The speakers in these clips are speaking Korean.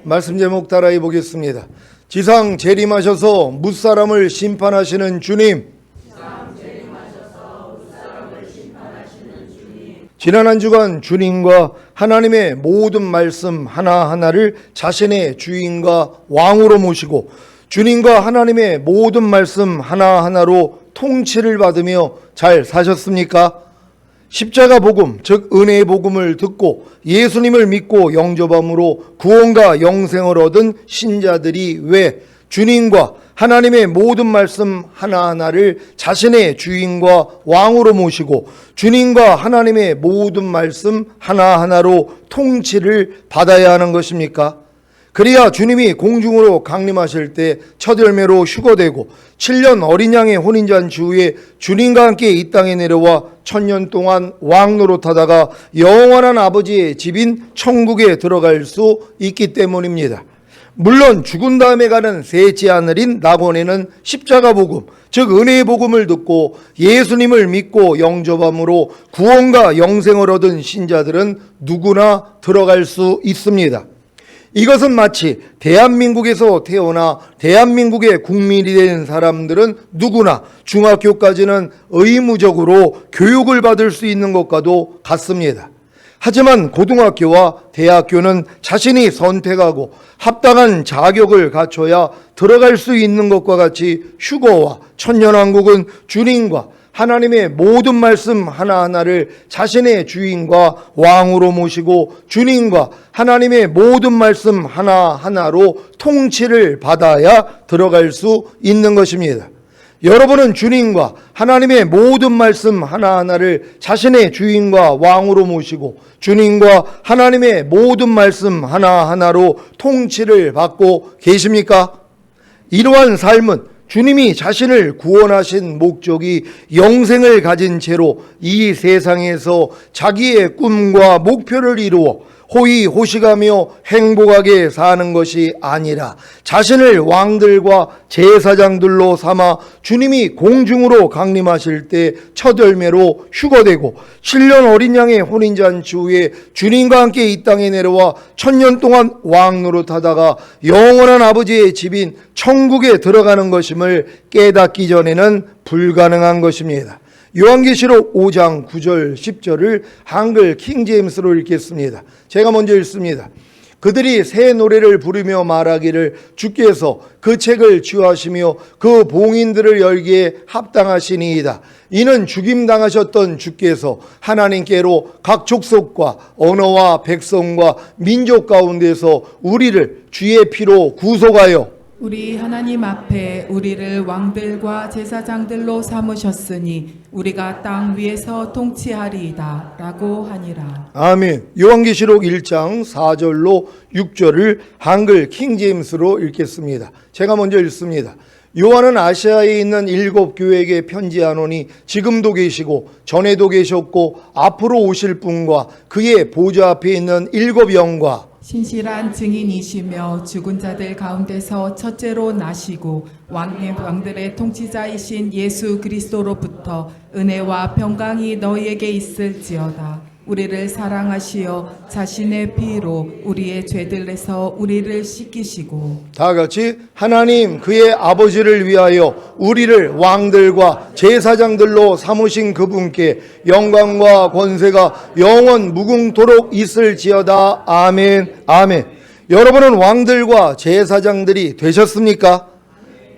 말씀 제목 따라해 보겠습니다. 지상 재림하셔서 무사람을 심판하시는 주님. 지난 한 주간 주님과 하나님의 모든 말씀 하나하나를 자신의 주인과 왕으로 모시고 주님과 하나님의 모든 말씀 하나하나로 통치를 받으며 잘 사셨습니까? 십자가 복음, 즉 은혜의 복음을 듣고 예수님을 믿고 영접함으로 구원과 영생을 얻은 신자들이 왜 주님과 하나님의 모든 말씀 하나하나를 자신의 주인과 왕으로 모시고 주님과 하나님의 모든 말씀 하나하나로 통치를 받아야 하는 것입니까? 그래야 주님이 공중으로 강림하실 때 첫 열매로 휴거되고 7년 어린 양의 혼인잔치 후에 주님과 함께 이 땅에 내려와 1000년 동안 왕노릇하다가 영원한 아버지의 집인 천국에 들어갈 수 있기 때문입니다. 물론 죽은 다음에 가는 셋째 하늘인 낙원에는 십자가 복음, 즉 은혜의 복음을 듣고 예수님을 믿고 영접함으로 구원과 영생을 얻은 신자들은 누구나 들어갈 수 있습니다. 이것은 마치 대한민국에서 태어나 대한민국의 국민이 된 사람들은 누구나 중학교까지는 의무적으로 교육을 받을 수 있는 것과도 같습니다. 하지만 고등학교와 대학교는 자신이 선택하고 합당한 자격을 갖춰야 들어갈 수 있는 것과 같이 휴거와 천년왕국은 주님과 하나님의 모든 말씀 하나하나를 자신의 주인과 왕으로 모시고 주님과 하나님의 모든 말씀 하나하나로 통치를 받아야 들어갈 수 있는 것입니다. 여러분은 주님과 하나님의 모든 말씀 하나하나를 자신의 주인과 왕으로 모시고 주님과 하나님의 모든 말씀 하나하나로 통치를 받고 계십니까? 이러한 삶은 주님이 자신을 구원하신 목적이 영생을 가진 채로 이 세상에서 자기의 꿈과 목표를 이루어 호의호식하며 행복하게 사는 것이 아니라 자신을 왕들과 제사장들로 삼아 주님이 공중으로 강림하실 때 첫 열매로 휴거되고 7년 어린 양의 혼인잔치 후에 주님과 함께 이 땅에 내려와 1000년 동안 왕노릇하다가 영원한 아버지의 집인 천국에 들어가는 것임을 깨닫기 전에는 불가능한 것입니다. 요한계시록 5장 9절 10절을 한글 킹제임스로 읽겠습니다. 제가 먼저 읽습니다. 그들이 새 노래를 부르며 말하기를 주께서 그 책을 취하시며 그 봉인들을 열기에 합당하시니이다. 이는 죽임당하셨던 주께서 하나님께로 각 족속과 언어와 백성과 민족 가운데서 우리를 주의 피로 구속하여 우리 하나님 앞에 우리를 왕들과 제사장들로 삼으셨으니 우리가 땅 위에서 통치하리이다 라고 하니라. 아멘. 요한계시록 1장 4절로 6절을 한글 킹제임스로 읽겠습니다. 제가 먼저 읽습니다. 요한은 아시아에 있는 7교회에게 편지하노니 지금도 계시고 전에도 계셨고 앞으로 오실 분과 그의 보좌 앞에 있는 7 영과 신실한 증인이시며 죽은 자들 가운데서 첫째로 나시고 왕들의 통치자이신 예수 그리스도로부터 은혜와 평강이 너희에게 있을지어다. 우리를 사랑하시어 자신의 피로 우리의 죄들에서 우리를 씻기시고 다 같이 하나님 그의 아버지를 위하여 우리를 왕들과 제사장들로 삼으신 그분께 영광과 권세가 영원 무궁토록 있을지어다. 아멘. 아멘. 여러분은 왕들과 제사장들이 되셨습니까?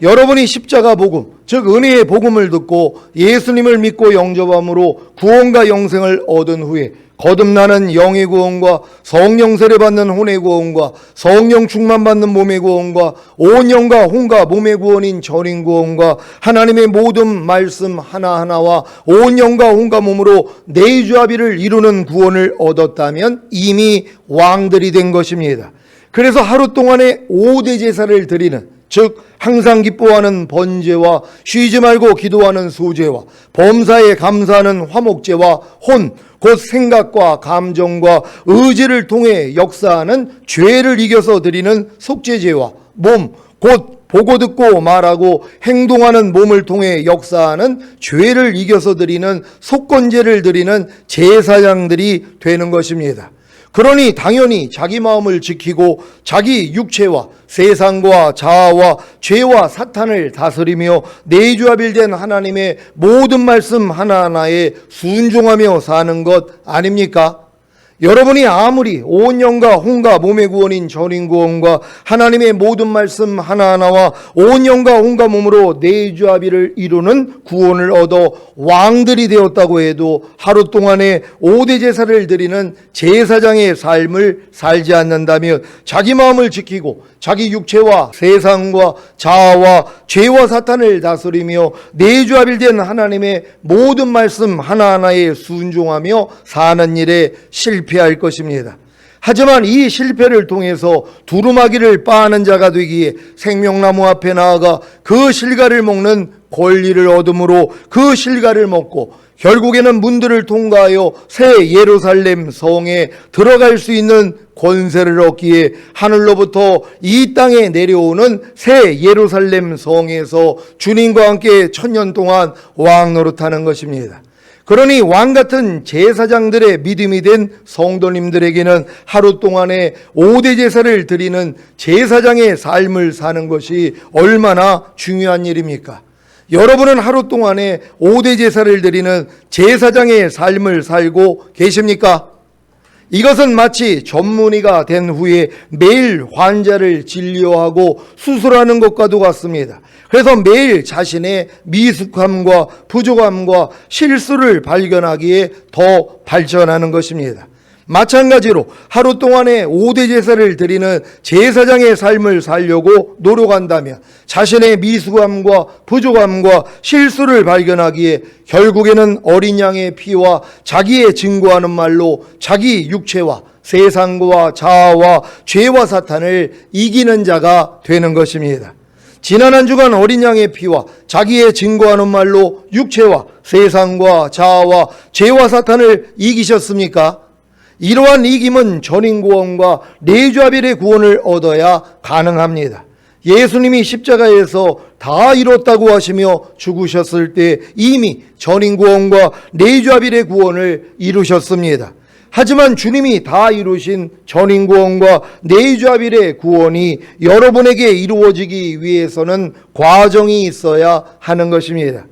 여러분이 십자가 복음, 즉 은혜의 복음을 듣고 예수님을 믿고 영접함으로 구원과 영생을 얻은 후에 거듭나는 영의 구원과 성령 세례 받는 혼의 구원과 성령 충만 받는 몸의 구원과 온 영과 혼과 몸의 구원인 전인 구원과 하나님의 모든 말씀 하나하나와 온 영과 혼과 몸으로 내주합의를 이루는 구원을 얻었다면 이미 왕들이 된 것입니다. 그래서 하루 동안에 5대 제사를 드리는, 즉 항상 기뻐하는 번제와 쉬지 말고 기도하는 소제와 범사에 감사하는 화목제와 혼, 곧 생각과 감정과 의지를 통해 역사하는 죄를 이겨서 드리는 속죄제와 몸, 곧 보고 듣고 말하고 행동하는 몸을 통해 역사하는 죄를 이겨서 드리는 속건제를 드리는 제사장들이 되는 것입니다. 그러니 당연히 자기 마음을 지키고 자기 육체와 세상과 자아와 죄와 사탄을 다스리며 내주합일된 하나님의 모든 말씀 하나하나에 순종하며 사는 것 아닙니까? 여러분이 아무리 온 영과 혼과 몸의 구원인 전인구원과 하나님의 모든 말씀 하나하나와 온 영과 혼과 몸으로 내주합의를 이루는 구원을 얻어 왕들이 되었다고 해도 하루 동안에 5대 제사를 드리는 제사장의 삶을 살지 않는다면 자기 마음을 지키고 자기 육체와 세상과 자아와 죄와 사탄을 다스리며 내주합일된 하나님의 모든 말씀 하나하나에 순종하며 사는 일에 실패할 것입니다. 하지만 이 실패를 통해서 두루마기를 빻는 자가 되기에 생명나무 앞에 나아가 그 실과를 먹는 권리를 얻음으로 그 실과를 먹고 결국에는 문들을 통과하여 새 예루살렘 성에 들어갈 수 있는 권세를 얻기에 하늘로부터 이 땅에 내려오는 새 예루살렘 성에서 주님과 함께 1000년 동안 왕 노릇하는 것입니다. 그러니 왕같은 제사장들의 믿음이 된 성도님들에게는 하루 동안에 5대 제사를 드리는 제사장의 삶을 사는 것이 얼마나 중요한 일입니까? 여러분은 하루 동안에 5대 제사를 드리는 제사장의 삶을 살고 계십니까? 이것은 마치 전문의가 된 후에 매일 환자를 진료하고 수술하는 것과도 같습니다. 그래서 매일 자신의 미숙함과 부족함과 실수를 발견하기에 더 발전하는 것입니다. 마찬가지로 하루 동안에 5대 제사를 드리는 제사장의 삶을 살려고 노력한다면 자신의 미숙함과 부족함과 실수를 발견하기에 결국에는 어린 양의 피와 자기의 증거하는 말로 자기 육체와 세상과 자아와 죄와 사탄을 이기는 자가 되는 것입니다. 지난 한 주간 어린 양의 피와 자기의 증거하는 말로 육체와 세상과 자아와 죄와 사탄을 이기셨습니까? 이러한 이김은 전인구원과 내주합일의 구원을 얻어야 가능합니다. 예수님이 십자가에서 다 이뤘다고 하시며 죽으셨을 때 이미 전인구원과 내주합일의 구원을 이루셨습니다. 하지만 주님이 다 이루신 전인구원과 내주합일의 구원이 여러분에게 이루어지기 위해서는 과정이 있어야 하는 것입니다.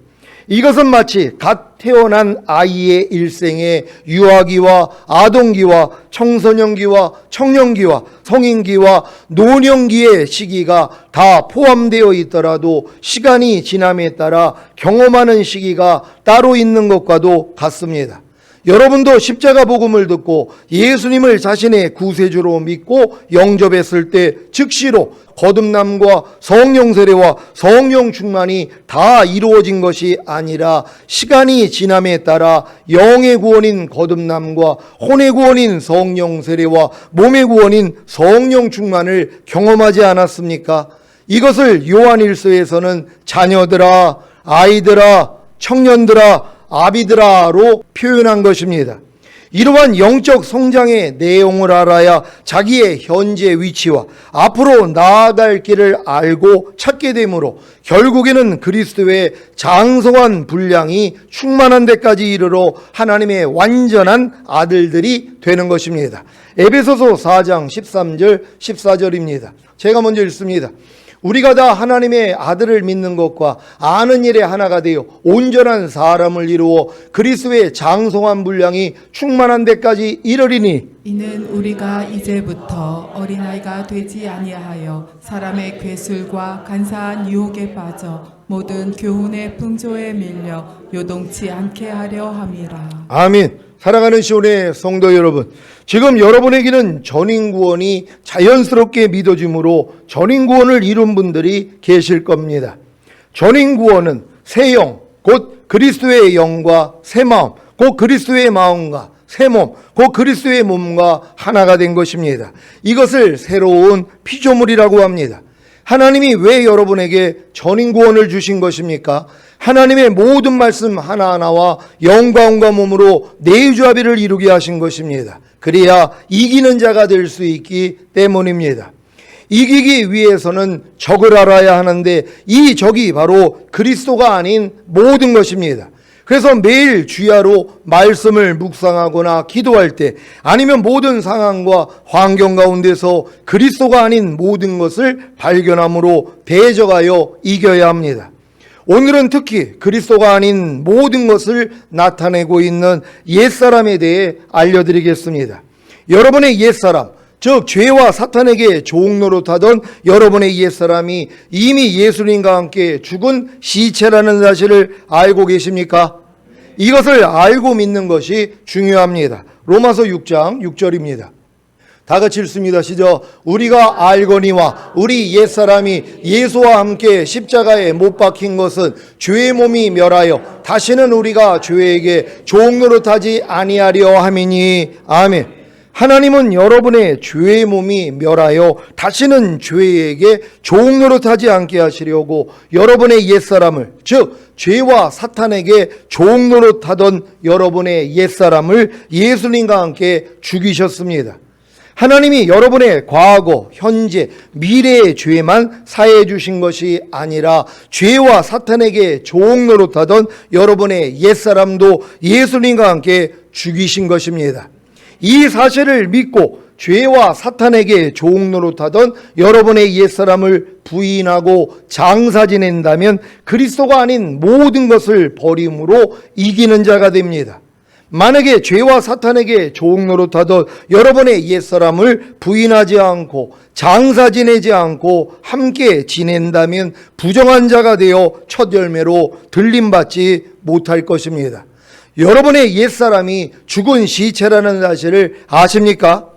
이것은 마치 갓 태어난 아이의 일생에 유아기와 아동기와 청소년기와 청년기와 성인기와 노년기의 시기가 다 포함되어 있더라도 시간이 지남에 따라 경험하는 시기가 따로 있는 것과도 같습니다. 여러분도 십자가 복음을 듣고 예수님을 자신의 구세주로 믿고 영접했을 때 즉시로 거듭남과 성령 세례와 성령 충만이 다 이루어진 것이 아니라 시간이 지남에 따라 영의 구원인 거듭남과 혼의 구원인 성령 세례와 몸의 구원인 성령 충만을 경험하지 않았습니까? 이것을 요한일서에서는 자녀들아, 아이들아, 청년들아, 아비드라로 표현한 것입니다. 이러한 영적 성장의 내용을 알아야 자기의 현재 위치와 앞으로 나아갈 길을 알고 찾게 되므로 결국에는 그리스도의 장성한 분량이 충만한 데까지 이르러 하나님의 완전한 아들들이 되는 것입니다. 에베소서 4장 13절 14절입니다. 제가 먼저 읽습니다. 우리가 다 하나님의 아들을 믿는 것과 아는 일에 하나가 되어 온전한 사람을 이루어 그리스도의 장성한 분량이 충만한 데까지 이르리니 이는 우리가 이제부터 어린아이가 되지 아니하여 사람의 괴술과 간사한 유혹에 빠져 모든 교훈의 풍조에 밀려 요동치 않게 하려 함이라. 아멘. 사랑하는 시온의 성도 여러분, 지금 여러분에게는 전인구원이 자연스럽게 믿어짐으로 전인구원을 이룬 분들이 계실 겁니다. 전인구원은 새 영, 곧 그리스도의 영과 새 마음, 곧 그리스도의 마음과 새 몸, 곧 그리스도의 몸과 하나가 된 것입니다. 이것을 새로운 피조물이라고 합니다. 하나님이 왜 여러분에게 전인구원을 주신 것입니까? 하나님의 모든 말씀 하나하나와 영과 혼과 몸으로 내주합의를 이루게 하신 것입니다. 그래야 이기는 자가 될 수 있기 때문입니다. 이기기 위해서는 적을 알아야 하는데 이 적이 바로 그리스도가 아닌 모든 것입니다. 그래서 매일 주야로 말씀을 묵상하거나 기도할 때 아니면 모든 상황과 환경 가운데서 그리스도가 아닌 모든 것을 발견함으로 대적하여 이겨야 합니다. 오늘은 특히 그리스도가 아닌 모든 것을 나타내고 있는 옛사람에 대해 알려드리겠습니다. 여러분의 옛사람, 즉 죄와 사탄에게 종노릇하던 여러분의 옛사람이 이미 예수님과 함께 죽은 시체라는 사실을 알고 계십니까? 이것을 알고 믿는 것이 중요합니다. 로마서 6장 6절입니다. 다 같이 읽습니다. 시작. 우리가 알거니와 우리 옛사람이 예수와 함께 십자가에 못 박힌 것은 죄의 몸이 멸하여 다시는 우리가 죄에게 종노릇하지 아니하려 함이니. 아멘. 하나님은 여러분의 죄의 몸이 멸하여 다시는 죄에게 종노릇하지 않게 하시려고 여러분의 옛사람을, 즉 죄와 사탄에게 종노릇하던 여러분의 옛사람을 예수님과 함께 죽이셨습니다. 하나님이 여러분의 과거, 현재, 미래의 죄만 사해 주신 것이 아니라 죄와 사탄에게 종노릇하던 여러분의 옛사람도 예수님과 함께 죽이신 것입니다. 이 사실을 믿고 죄와 사탄에게 종노릇하던 여러분의 옛사람을 부인하고 장사 지낸다면 그리스도가 아닌 모든 것을 버림으로 이기는 자가 됩니다. 만약에 죄와 사탄에게 종노릇하던 여러분의 옛사람을 부인하지 않고 장사 지내지 않고 함께 지낸다면 부정한 자가 되어 첫 열매로 들림받지 못할 것입니다. 여러분의 옛사람이 죽은 시체라는 사실을 아십니까?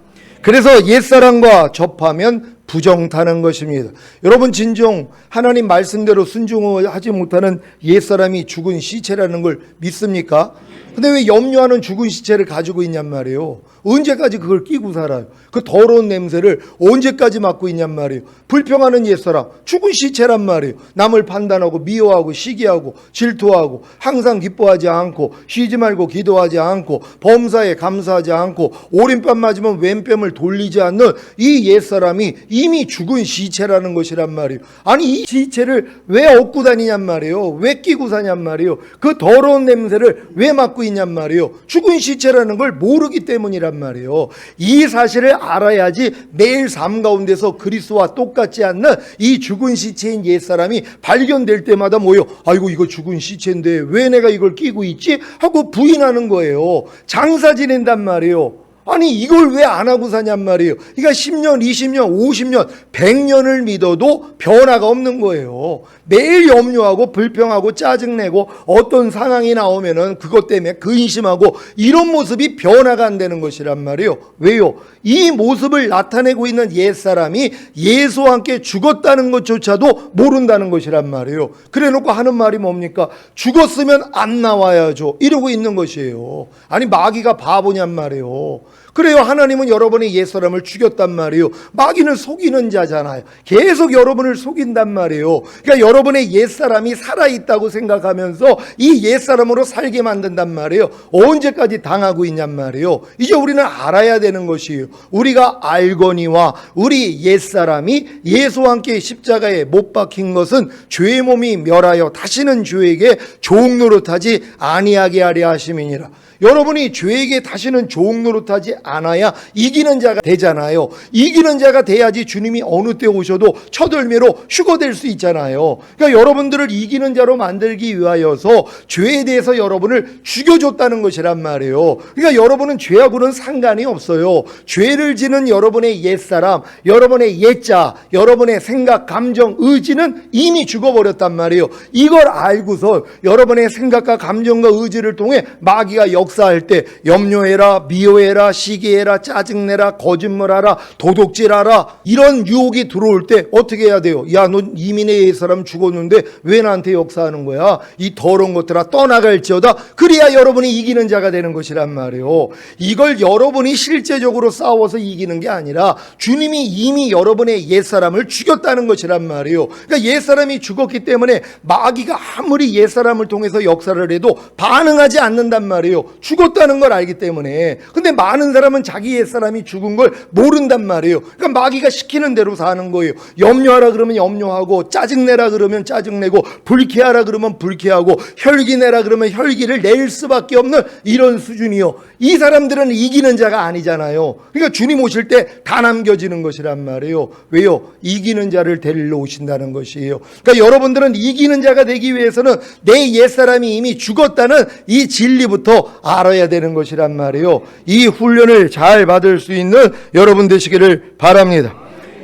그래서 옛사람과 접하면 부정타는 것입니다. 여러분 진정 하나님 말씀대로 순종하지 못하는 옛사람이 죽은 시체라는 걸 믿습니까? 근데 왜 염려하는 죽은 시체를 가지고 있냔 말이에요. 언제까지 그걸 끼고 살아요? 그 더러운 냄새를 언제까지 맡고 있냔 말이에요. 불평하는 옛사람, 죽은 시체란 말이에요. 남을 판단하고 미워하고 시기하고 질투하고 항상 기뻐하지 않고 쉬지 말고 기도하지 않고 범사에 감사하지 않고 오른뺨 맞으면 왼뺨을 돌리지 않는 이 옛사람이 이미 죽은 시체라는 것이란 말이에요. 아니 이 시체를 왜 얻고 다니냔 말이에요. 왜 끼고 사냔 말이에요. 그 더러운 냄새를 왜 맡고 있냔 말이에요. 죽은 시체라는 걸 모르기 때문이란 말이에요. 이 사실을 알아야지 매일 삶 가운데서 그리스도와 똑같지 않는 이 죽은 시체인 옛사람이 발견될 때마다 뭐예요? 아이고 이거 죽은 시체인데 왜 내가 이걸 끼고 있지? 하고 부인하는 거예요. 장사 지낸단 말이에요. 아니 이걸 왜 안 하고 사냔 말이에요. 그러니까 10년, 20년, 50년, 100년을 믿어도 변화가 없는 거예요. 매일 염려하고 불평하고 짜증내고 어떤 상황이 나오면은 그것 때문에 근심하고 이런 모습이 변화가 안 되는 것이란 말이에요. 왜요? 이 모습을 나타내고 있는 옛사람이 예수와 함께 죽었다는 것조차도 모른다는 것이란 말이에요. 그래 놓고 하는 말이 뭡니까? 죽었으면 안 나와야죠. 이러고 있는 것이에요. 아니 마귀가 바보냔 말이에요. 그래요. 하나님은 여러분의 옛사람을 죽였단 말이에요. 마귀는 속이는 자잖아요. 계속 여러분을 속인단 말이에요. 그러니까 여러분의 옛사람이 살아있다고 생각하면서 이 옛사람으로 살게 만든단 말이에요. 언제까지 당하고 있냔 말이에요. 이제 우리는 알아야 되는 것이에요. 우리가 알거니와 우리 옛사람이 예수와 함께 십자가에 못 박힌 것은 죄의 몸이 멸하여 다시는 죄에게 종노릇하지 아니하게 하려 하심이니라. 여러분이 죄에게 다시는 종노릇하지 않아야 이기는 자가 되잖아요. 이기는 자가 돼야지 주님이 어느 때 오셔도 첫 열매로 휴거될 수 있잖아요. 그러니까 여러분들을 이기는 자로 만들기 위하여서 죄에 대해서 여러분을 죽여줬다는 것이란 말이에요. 그러니까 여러분은 죄하고는 상관이 없어요. 죄를 지는 여러분의 옛사람, 여러분의 옛자, 여러분의 생각, 감정, 의지는 이미 죽어버렸단 말이에요. 이걸 알고서 여러분의 생각과 감정과 의지를 통해 마귀가 역사할 때 염려해라, 미워해라, 시기해라, 짜증내라, 거짓말하라, 도둑질하라 이런 유혹이 들어올 때 어떻게 해야 돼요? 야, 너 이미 내 옛사람 죽었는데 왜 나한테 역사하는 거야? 이 더러운 것들아 떠나갈지어다. 그래야 여러분이 이기는 자가 되는 것이란 말이에요. 이걸 여러분이 실제적으로 싸워서 이기는 게 아니라 주님이 이미 여러분의 옛사람을 죽였다는 것이란 말이에요. 그러니까 옛사람이 죽었기 때문에 마귀가 아무리 옛사람을 통해서 역사를 해도 반응하지 않는단 말이에요. 죽었다는 걸 알기 때문에. 근데 많은 사람은 자기 옛사람이 죽은 걸 모른단 말이에요. 그러니까 마귀가 시키는 대로 사는 거예요. 염려하라 그러면 염려하고, 짜증내라 그러면 짜증내고, 불쾌하라 그러면 불쾌하고, 혈기내라 그러면 혈기를 낼 수밖에 없는 이런 수준이요. 이 사람들은 이기는 자가 아니잖아요. 그러니까 주님 오실 때 다 남겨지는 것이란 말이에요. 왜요? 이기는 자를 데리러 오신다는 것이에요. 그러니까 여러분들은 이기는 자가 되기 위해서는 내 옛사람이 이미 죽었다는 이 진리부터 알아야 되는 것이란 말이에요. 이 훈련을 잘 받을 수 있는 여러분 되시기를 바랍니다.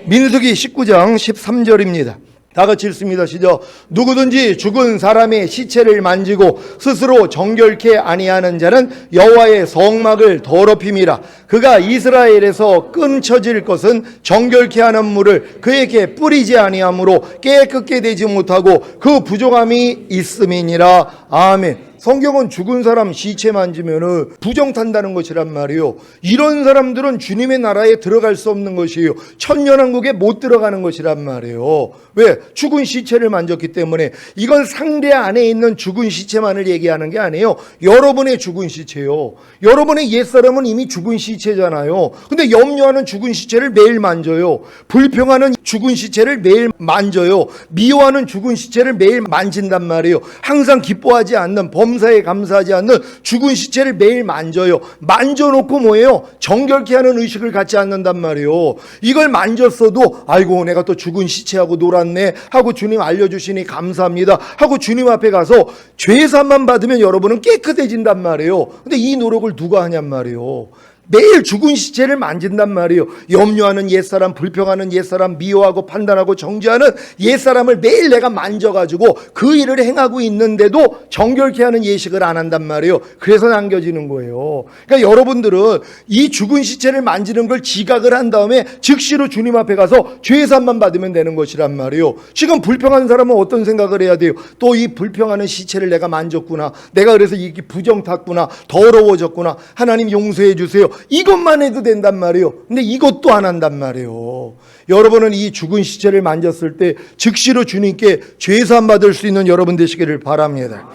민수기 19장 13절입니다. 다 같이 읽습니다. 시작. 누구든지 죽은 사람의 시체를 만지고 스스로 정결케 아니하는 자는 여호와의 성막을 더럽힘이라. 그가 이스라엘에서 끊쳐질 것은 정결케 하는 물을 그에게 뿌리지 아니하므로 깨끗게 되지 못하고 그 부정함이 있음이니라. 아멘. 성경은 죽은 사람 시체 만지면은 부정 탄다는 것이란 말이에요. 이런 사람들은 주님의 나라에 들어갈 수 없는 것이에요. 천년왕국에 못 들어가는 것이란 말이에요. 왜? 죽은 시체를 만졌기 때문에. 이건 상대 안에 있는 죽은 시체만을 얘기하는 게 아니에요. 여러분의 죽은 시체요. 여러분의 옛사람은 이미 죽은 시체잖아요. 근데 염려하는 죽은 시체를 매일 만져요. 불평하는 죽은 시체를 매일 만져요. 미워하는 죽은 시체를 매일 만진단 말이에요. 항상 기뻐하지 않는, 범사에 감사하지 않는 죽은 시체를 매일 만져요. 만져놓고 뭐예요? 정결케 하는 의식을 갖지 않는단 말이에요. 이걸 만졌어도 아이고 내가 또 죽은 시체하고 놀았네 하고 주님 알려주시니 감사합니다 하고 주님 앞에 가서 죄사함만 받으면 여러분은 깨끗해진단 말이에요. 근데 이 노력을 누가 하냔 말이에요. 매일 죽은 시체를 만진단 말이에요. 염려하는 옛사람, 불평하는 옛사람, 미워하고 판단하고 정죄하는 옛사람을 매일 내가 만져가지고 그 일을 행하고 있는데도 정결케 하는 예식을 안 한단 말이에요. 그래서 남겨지는 거예요. 그러니까 여러분들은 이 죽은 시체를 만지는 걸 지각을 한 다음에 즉시로 주님 앞에 가서 죄사함만 받으면 되는 것이란 말이에요. 지금 불평하는 사람은 어떤 생각을 해야 돼요? 또 이 불평하는 시체를 내가 만졌구나, 내가 그래서 이게 부정 탔구나, 더러워졌구나, 하나님 용서해 주세요, 이것만 해도 된단 말이에요. 근데 이것도 안 한단 말이에요. 여러분은 이 죽은 시체를 만졌을 때 즉시로 주님께 죄사함 받을 수 있는 여러분 되시기를 바랍니다.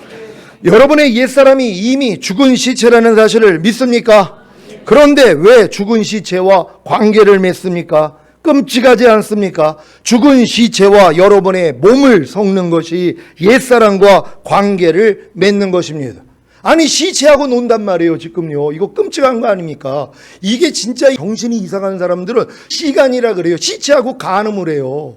여러분의 옛사람이 이미 죽은 시체라는 사실을 믿습니까? 그런데 왜 죽은 시체와 관계를 맺습니까? 끔찍하지 않습니까? 죽은 시체와 여러분의 몸을 섞는 것이 옛사람과 관계를 맺는 것입니다. 아니 시체하고 논단 말이에요. 지금요. 이거 끔찍한 거 아닙니까? 이게 진짜 정신이 이상한 사람들은 시간이라 그래요. 시체하고 간음을 해요.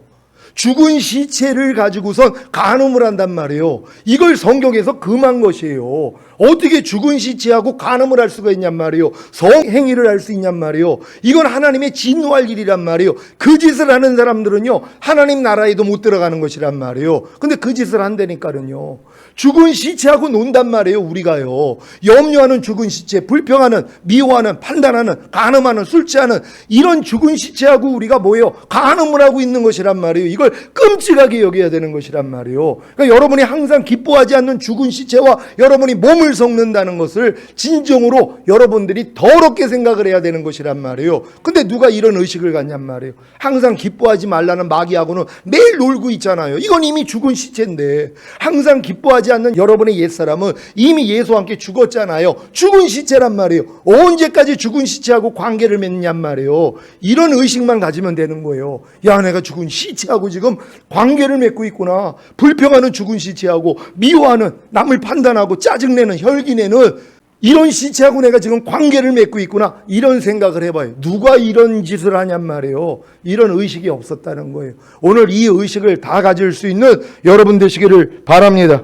죽은 시체를 가지고선 간음을 한단 말이에요. 이걸 성경에서 금한 것이에요. 어떻게 죽은 시체하고 간음을 할 수가 있냔 말이에요. 성행위를 할 수 있냔 말이에요. 이건 하나님의 진노할 일이란 말이에요. 그 짓을 하는 사람들은요 하나님 나라에도 못 들어가는 것이란 말이에요. 근데 그 짓을 한다니까는요. 죽은 시체하고 논단 말이에요. 우리가요 염려하는 죽은 시체, 불평하는, 미워하는, 판단하는, 간음하는, 술 취하는 이런 죽은 시체하고 우리가 뭐예요? 간음을 하고 있는 것이란 말이에요. 이걸 끔찍하게 여겨야 되는 것이란 말이에요. 그러니까 여러분이 항상 기뻐하지 않는 죽은 시체와 여러분이 몸을 섞는다는 것을 진정으로 여러분들이 더럽게 생각을 해야 되는 것이란 말이에요. 근데 누가 이런 의식을 갖냔 말이에요. 항상 기뻐하지 말라는 마귀하고는 매일 놀고 있잖아요. 이건 이미 죽은 시체인데 항상 기뻐하지 않는 여러분의 옛사람은 이미 예수와 함께 죽었잖아요. 죽은 시체란 말이에요. 언제까지 죽은 시체하고 관계를 맺냔 말이에요. 이런 의식만 가지면 되는 거예요. 야 내가 죽은 시체하고 지금 관계를 맺고 있구나. 불평하는 죽은 시체하고 미워하는, 남을 판단하고 짜증내는, 혈기내는 이런 시체하고 내가 지금 관계를 맺고 있구나. 이런 생각을 해봐요. 누가 이런 짓을 하냔 말이에요. 이런 의식이 없었다는 거예요. 오늘 이 의식을 다 가질 수 있는 여러분 되시기를 바랍니다.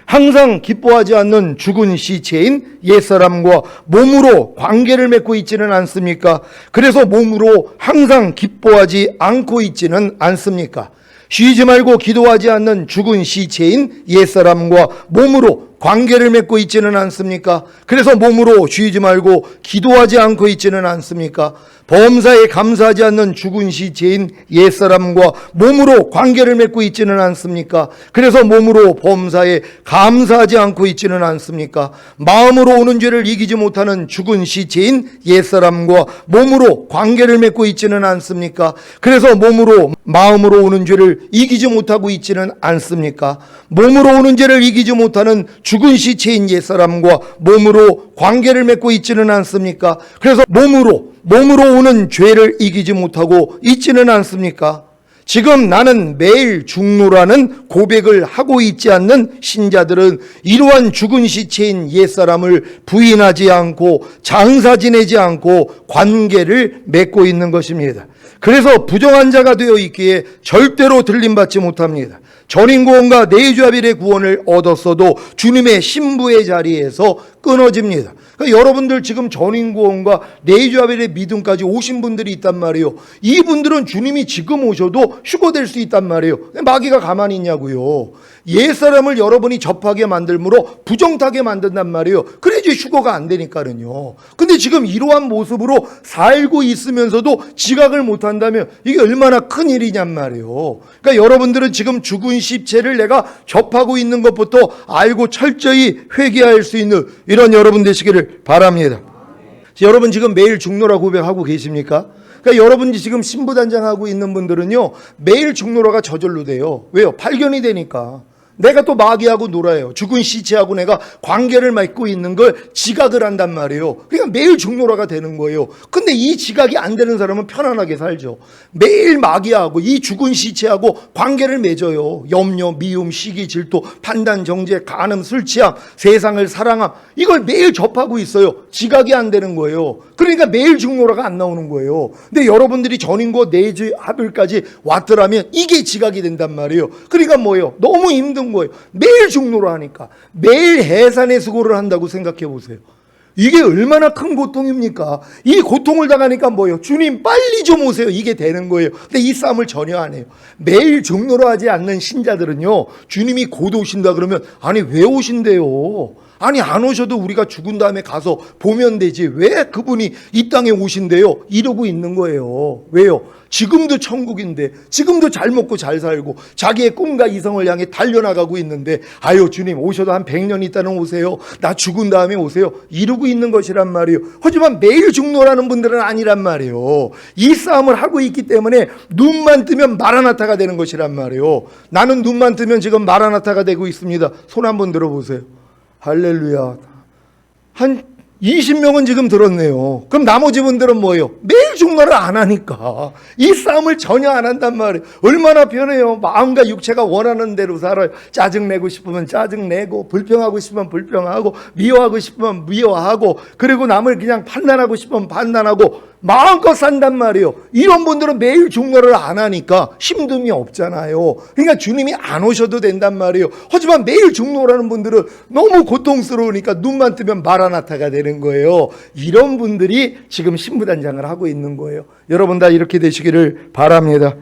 항상 기뻐하지 않는 죽은 시체인 옛사람과 몸으로 관계를 맺고 있지는 않습니까? 그래서 몸으로 항상 기뻐하지 않고 있지는 않습니까? 쉬지 말고 기도하지 않는 죽은 시체인 옛사람과 몸으로 관계를 맺고 있지는 않습니까? 그래서 몸으로 쉬지 말고 기도하지 않고 있지는 않습니까? 범사에 감사하지 않는 죽은 시체인 옛사람과 몸으로 관계를 맺고 있지는 않습니까? 그래서 몸으로 범사에 감사하지 않고 있지는 않습니까? 마음으로 오는 죄를 이기지 못하는 죽은 시체인 옛사람과 몸으로 관계를 맺고 있지는 않습니까? 그래서 몸으로, 마음으로 오는 죄를 이기지 못하고 있지는 않습니까? 몸으로 오는 죄를 이기지 못하는 죽은 시체인 옛사람과 몸으로 관계를 맺고 있지는 않습니까? 그래서 몸으로 오는 죄를 이기지 못하고 있지는 않습니까? 지금 나는 매일 죽노라는 고백을 하고 있지 않는 신자들은 이러한 죽은 시체인 옛사람을 부인하지 않고 장사 지내지 않고 관계를 맺고 있는 것입니다. 그래서 부정한 자가 되어 있기에 절대로 들림받지 못합니다. 전인구원과 내주아벨의 구원을 얻었어도 주님의 신부의 자리에서 끊어집니다. 그러니까 여러분들 지금 전인구원과 내주아벨의 믿음까지 오신 분들이 있단 말이에요. 이분들은 주님이 지금 오셔도 휴거될 수 있단 말이에요. 마귀가 가만히 있냐고요. 옛사람을 여러분이 접하게 만들므로 부정타게 만든단 말이에요. 그래야지 휴거가 안 되니까는요. 근데 지금 이러한 모습으로 살고 있으면서도 지각을 못한다면 이게 얼마나 큰 일이냔 말이에요. 그러니까 여러분들은 지금 죽은 시체를 내가 접하고 있는 것부터 알고 철저히 회개할 수 있는 이런 여러분 되시기를 바랍니다. 여러분 지금 매일 죽노라 고백하고 계십니까? 그러니까 여러분이 지금 신부단장하고 있는 분들은요, 매일 죽노라가 저절로 돼요. 왜요? 발견이 되니까. 내가 또 마귀하고 놀아요. 죽은 시체하고 내가 관계를 맺고 있는 걸 지각을 한단 말이에요. 그러니까 매일 죽노라가 되는 거예요. 근데 이 지각이 안 되는 사람은 편안하게 살죠. 매일 마귀하고 이 죽은 시체하고 관계를 맺어요. 염려, 미움, 시기, 질투, 판단, 정죄, 간음, 술 취함, 세상을 사랑함, 이걸 매일 접하고 있어요. 지각이 안 되는 거예요. 그러니까 매일 죽노라가 안 나오는 거예요. 근데 여러분들이 전인과 내주아벨까지 왔더라면 이게 지각이 된단 말이에요. 그러니까 뭐예요? 너무 힘든 거예요. 매일 죽노라 하니까. 매일 해산의 수고를 한다고 생각해 보세요. 이게 얼마나 큰 고통입니까? 이 고통을 당하니까 뭐예요? 주님 빨리 좀 오세요. 이게 되는 거예요. 근데 이 싸움을 전혀 안 해요. 매일 죽노라 하지 않는 신자들은요, 주님이 곧 오신다 그러면 아니 왜 오신대요? 아니 안 오셔도 우리가 죽은 다음에 가서 보면 되지 왜 그분이 이 땅에 오신대요? 이러고 있는 거예요. 왜요? 지금도 천국인데, 지금도 잘 먹고 잘 살고 자기의 꿈과 이성을 향해 달려나가고 있는데, 아유 주님 오셔도 한 100년 있다는 오세요. 나 죽은 다음에 오세요. 이러고 있는 것이란 말이에요. 하지만 매일 죽노라는 분들은 아니란 말이에요. 이 싸움을 하고 있기 때문에 눈만 뜨면 마라나타가 되는 것이란 말이에요. 나는 눈만 뜨면 지금 마라나타가 되고 있습니다. 손 한번 들어보세요. 할렐루야. 한 20명은 지금 들었네요. 그럼 나머지 분들은 뭐예요? 매일 죽노를 안 하니까 이 싸움을 전혀 안 한단 말이에요. 얼마나 편해요. 마음과 육체가 원하는 대로 살아요. 짜증내고 싶으면 짜증내고, 불평하고 싶으면 불평하고, 미워하고 싶으면 미워하고, 그리고 남을 그냥 판단하고 싶으면 판단하고 마음껏 산단 말이에요. 이런 분들은 매일 죽노를 안 하니까 힘듦이 없잖아요. 그러니까 주님이 안 오셔도 된단 말이에요. 하지만 매일 죽노라는 분들은 너무 고통스러우니까 눈만 뜨면 마라나타가 되는 거예요. 이런 분들이 지금 신부단장을 하고 있는 거예요. 여러분 다 이렇게 되시기를 바랍니다.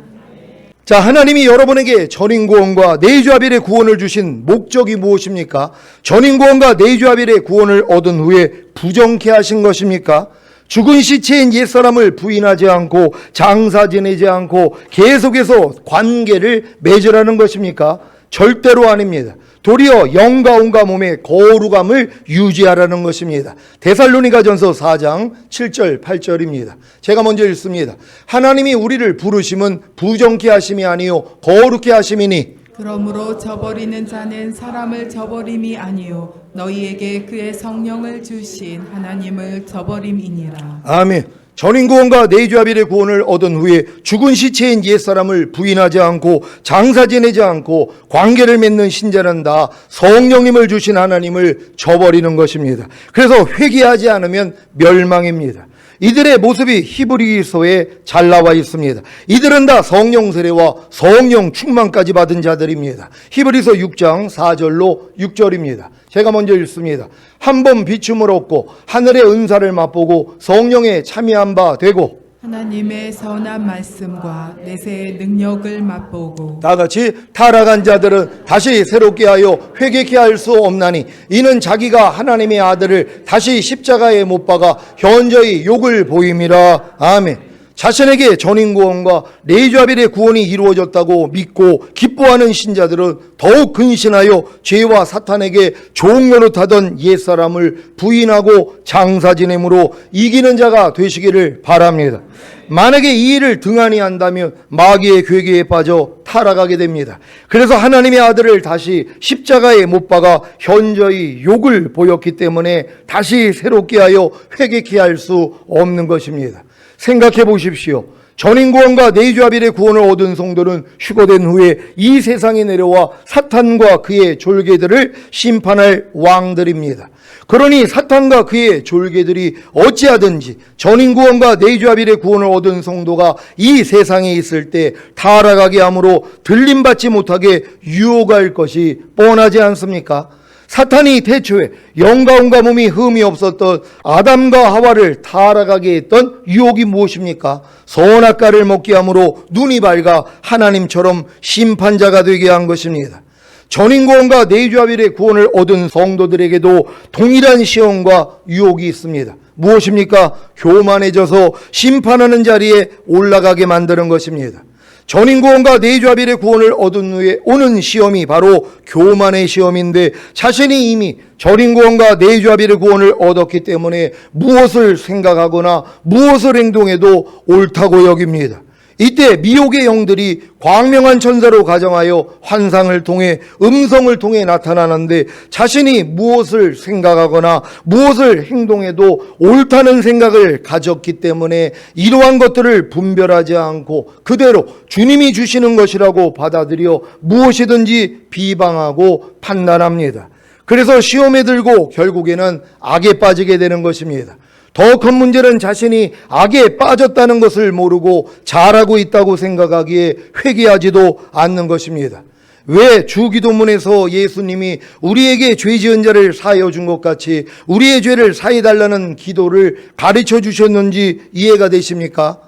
자, 하나님이 여러분에게 전인구원과 내주아벨의 구원을 주신 목적이 무엇입니까? 전인구원과 내주아벨의 구원을 얻은 후에 부정케 하신 것입니까? 죽은 시체인 옛사람을 부인하지 않고 장사 지내지 않고 계속해서 관계를 맺으라는 것입니까? 절대로 아닙니다. 도리어 영과 온과 몸의 거룩함을 유지하라는 것입니다. 데살로니가전서 4장 7절 8절입니다. 제가 먼저 읽습니다. 하나님이 우리를 부르심은 부정케 하심이 아니요 거룩케 하심이니, 그러므로 저버리는 자는 사람을 저버림이 아니요 너희에게 그의 성령을 주신 하나님을 저버림이니라. 아멘. 전인구원과 내주아벨의 구원을 얻은 후에 죽은 시체인 옛사람을 부인하지 않고 장사 지내지 않고 관계를 맺는 신자는 다 성령님을 주신 하나님을 저버리는 것입니다. 그래서 회개하지 않으면 멸망입니다. 이들의 모습이 히브리서에 잘 나와 있습니다. 이들은 다 성령 세례와 성령 충만까지 받은 자들입니다. 히브리서 6장 4절로 6절입니다. 제가 먼저 읽습니다. 한 번 비춤을 얻고 하늘의 은사를 맛보고 성령에 참여한 바 되고, 하나님의 선한 말씀과 내세의 능력을 맛보고, 다 같이 타락한 자들은 다시 새롭게 하여 회개케 할 수 없나니 이는 자기가 하나님의 아들을 다시 십자가에 못 박아 현저히 욕을 보임이라. 아멘. 자신에게 전인구원과 레위자벨의 구원이 이루어졌다고 믿고 기뻐하는 신자들은 더욱 근신하여 죄와 사탄에게 종노릇 하던 옛사람을 부인하고 장사 지냄으로 이기는 자가 되시기를 바랍니다. 만약에 이 일을 등한히 한다면 마귀의 괴계에 빠져 타락하게 됩니다. 그래서 하나님의 아들을 다시 십자가에 못 박아 현저히 욕을 보였기 때문에 다시 새롭게 하여 회개케 할 수 없는 것입니다. 생각해 보십시오. 전인구원과 레위자벨의 구원을 얻은 성도는 휴거된 후에 이 세상에 내려와 사탄과 그의 졸개들을 심판할 왕들입니다. 그러니 사탄과 그의 졸개들이 어찌하든지 전인구원과 레위자벨의 구원을 얻은 성도가 이 세상에 있을 때 타락하게 함으로 들림받지 못하게 유혹할 것이 뻔하지 않습니까? 사탄이 태초에 영가운과 몸이 흠이 없었던 아담과 하와를 타락하게 했던 유혹이 무엇입니까? 선악과를 먹게 함으로 눈이 밝아 하나님처럼 심판자가 되게 한 것입니다. 전인구원과 레위자벨의 구원을 얻은 성도들에게도 동일한 시험과 유혹이 있습니다. 무엇입니까? 교만해져서 심판하는 자리에 올라가게 만드는 것입니다. 전인구원과 레위자벨의 구원을 얻은 후에 오는 시험이 바로 교만의 시험인데, 자신이 이미 전인구원과 레위자벨의 구원을 얻었기 때문에 무엇을 생각하거나 무엇을 행동해도 옳다고 여깁니다. 이때 미혹의 영들이 광명한 천사로 가정하여 환상을 통해 음성을 통해 나타나는데, 자신이 무엇을 생각하거나 무엇을 행동해도 옳다는 생각을 가졌기 때문에 이러한 것들을 분별하지 않고 그대로 주님이 주시는 것이라고 받아들여 무엇이든지 비방하고 판단합니다. 그래서 시험에 들고 결국에는 악에 빠지게 되는 것입니다. 더 큰 문제는 자신이 악에 빠졌다는 것을 모르고 잘하고 있다고 생각하기에 회개하지도 않는 것입니다. 왜 주기도문에서 예수님이 우리에게 죄 지은 자를 사하여 준 것 같이 우리의 죄를 사해 달라는 기도를 가르쳐 주셨는지 이해가 되십니까?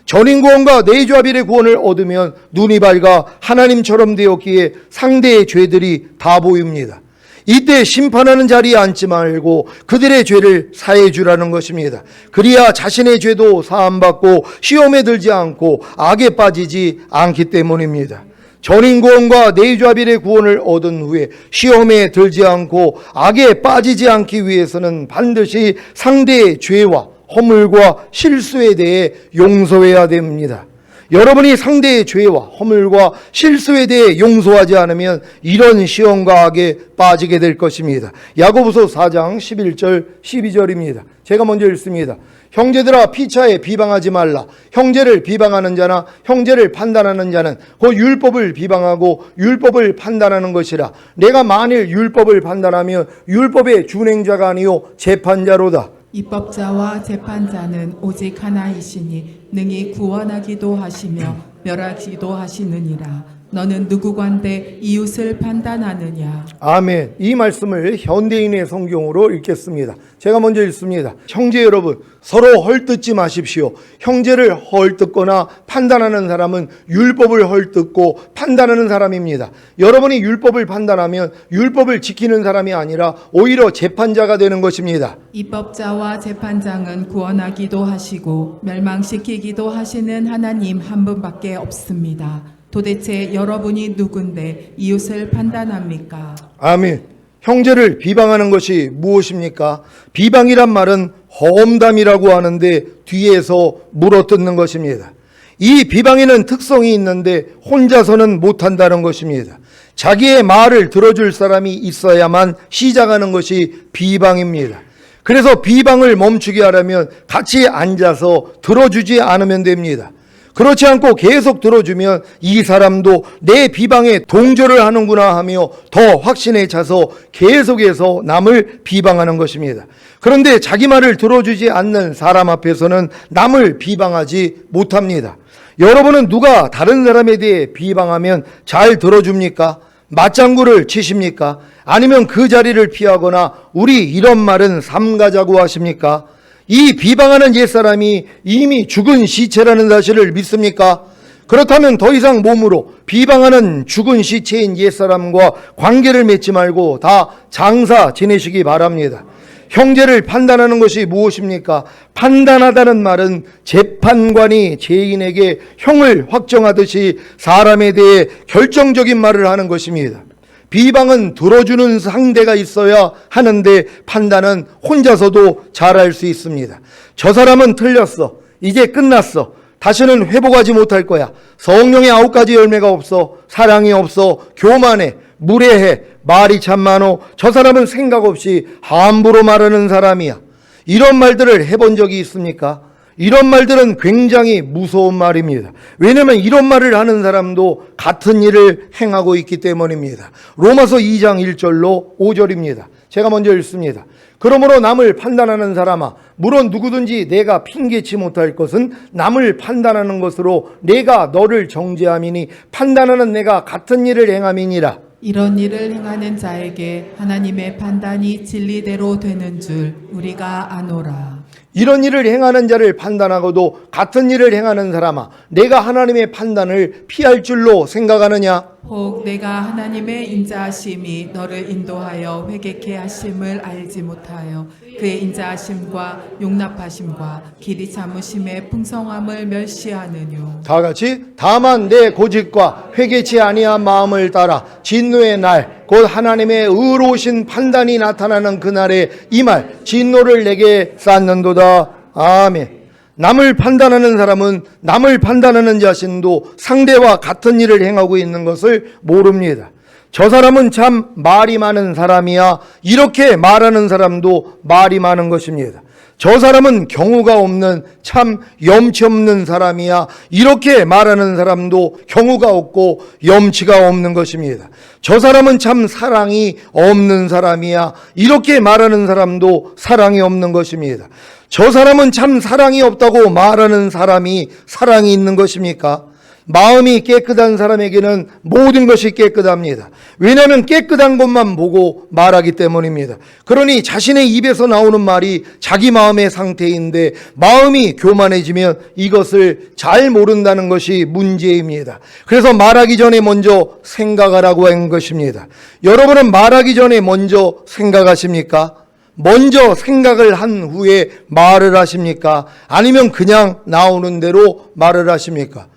전인구원과 레위자벨의 구원을 얻으면 눈이 밝아 하나님처럼 되었기에 상대의 죄들이 다 보입니다. 이때 심판하는 자리에 앉지 말고 그들의 죄를 사해 주라는 것입니다. 그리야 자신의 죄도 사함받고 시험에 들지 않고 악에 빠지지 않기 때문입니다. 전인구원과 레위자벨의 구원을 얻은 후에 시험에 들지 않고 악에 빠지지 않기 위해서는 반드시 상대의 죄와 허물과 실수에 대해 용서해야 됩니다. 여러분이 상대의 죄와 허물과 실수에 대해 용서하지 않으면 이런 시험과 악에 빠지게 될 것입니다. 야고보서 4장 11절 12절입니다. 제가 먼저 읽습니다. 형제들아, 피차에 비방하지 말라. 형제를 비방하는 자나 형제를 판단하는 자는 그 율법을 비방하고 율법을 판단하는 것이라. 내가 만일 율법을 판단하면 율법의 준행자가 아니요 재판자로다. 입법자와 재판자는 오직 하나이시니 능히 구원하기도 하시며 멸하기도 하시느니라. 너는 누구관대 이웃을 판단하느냐. 아멘. 이 말씀을 현대인의 성경으로 읽겠습니다. 제가 먼저 읽습니다. 형제 여러분, 서로 헐뜯지 마십시오. 형제를 헐뜯거나 판단하는 사람은 율법을 헐뜯고 판단하는 사람입니다. 여러분이 율법을 판단하면 율법을 지키는 사람이 아니라 오히려 재판자가 되는 것입니다. 입법자와 재판장은 구원하기도 하시고 멸망시키기도 하시는 하나님 한 분밖에 없습니다. 도대체 여러분이 누군데 이웃을 판단합니까? 아멘. 형제를 비방하는 것이 무엇입니까? 비방이란 말은 험담이라고 하는데 뒤에서 물어뜯는 것입니다. 이 비방에는 특성이 있는데 혼자서는 못한다는 것입니다. 자기의 말을 들어줄 사람이 있어야만 시작하는 것이 비방입니다. 그래서 비방을 멈추게 하려면 같이 앉아서 들어주지 않으면 됩니다. 그렇지 않고 계속 들어주면 이 사람도 내 비방에 동조를 하는구나 하며 더 확신에 차서 계속해서 남을 비방하는 것입니다. 그런데 자기 말을 들어주지 않는 사람 앞에서는 남을 비방하지 못합니다. 여러분은 누가 다른 사람에 대해 비방하면 잘 들어줍니까? 맞장구를 치십니까? 아니면 그 자리를 피하거나 우리 이런 말은 삼가자고 하십니까? 이 비방하는 옛사람이 이미 죽은 시체라는 사실을 믿습니까? 그렇다면 더 이상 몸으로 비방하는 죽은 시체인 옛사람과 관계를 맺지 말고 다 장사 지내시기 바랍니다. 형제를 판단하는 것이 무엇입니까? 판단하다는 말은 재판관이 죄인에게 형을 확정하듯이 사람에 대해 결정적인 말을 하는 것입니다. 비방은 들어주는 상대가 있어야 하는데 판단은 혼자서도 잘할 수 있습니다. 저 사람은 틀렸어. 이제 끝났어. 다시는 회복하지 못할 거야. 성령의 9가지 열매가 없어. 사랑이 없어. 교만해. 무례해. 말이 참 많어. 저 사람은 생각 없이 함부로 말하는 사람이야. 이런 말들을 해본 적이 있습니까? 이런 말들은 굉장히 무서운 말입니다. 왜냐하면 이런 말을 하는 사람도 같은 일을 행하고 있기 때문입니다. 로마서 2장 1절로 5절입니다. 제가 먼저 읽습니다. 그러므로 남을 판단하는 사람아, 물론 누구든지 내가 핑계치 못할 것은 남을 판단하는 것으로 내가 너를 정죄함이니 판단하는 내가 같은 일을 행함이니라. 이런 일을 행하는 자에게 하나님의 판단이 진리대로 되는 줄 우리가 아노라. 이런 일을 행하는 자를 판단하고도 같은 일을 행하는 사람아, 내가 하나님의 판단을 피할 줄로 생각하느냐? 혹 내가 하나님의 인자하심이 너를 인도하여 회개케 하심을 알지 못하여 그의 인자하심과 용납하심과 길이 참으심의 풍성함을 멸시하느뇨. 다 같이 다만 내 고집과 회개치 아니한 마음을 따라 진노의 날 곧 하나님의 의로우신 판단이 나타나는 그날에 이 말 진노를 내게 쌓는도다. 아멘. 남을 판단하는 사람은 남을 판단하는 자신도 상대와 같은 일을 행하고 있는 것을 모릅니다. 저 사람은 참 말이 많은 사람이야. 이렇게 말하는 사람도 말이 많은 것입니다. 저 사람은 경우가 없는 참 염치 없는 사람이야. 이렇게 말하는 사람도 경우가 없고 염치가 없는 것입니다. 저 사람은 참 사랑이 없는 사람이야. 이렇게 말하는 사람도 사랑이 없는 것입니다. 저 사람은 참 사랑이 없다고 말하는 사람이 사랑이 있는 것입니까? 마음이 깨끗한 사람에게는 모든 것이 깨끗합니다. 왜냐하면 깨끗한 것만 보고 말하기 때문입니다. 그러니 자신의 입에서 나오는 말이 자기 마음의 상태인데 마음이 교만해지면 이것을 잘 모른다는 것이 문제입니다. 그래서 말하기 전에 먼저 생각하라고 한 것입니다. 여러분은 말하기 전에 먼저 생각하십니까? 먼저 생각을 한 후에 말을 하십니까? 아니면 그냥 나오는 대로 말을 하십니까?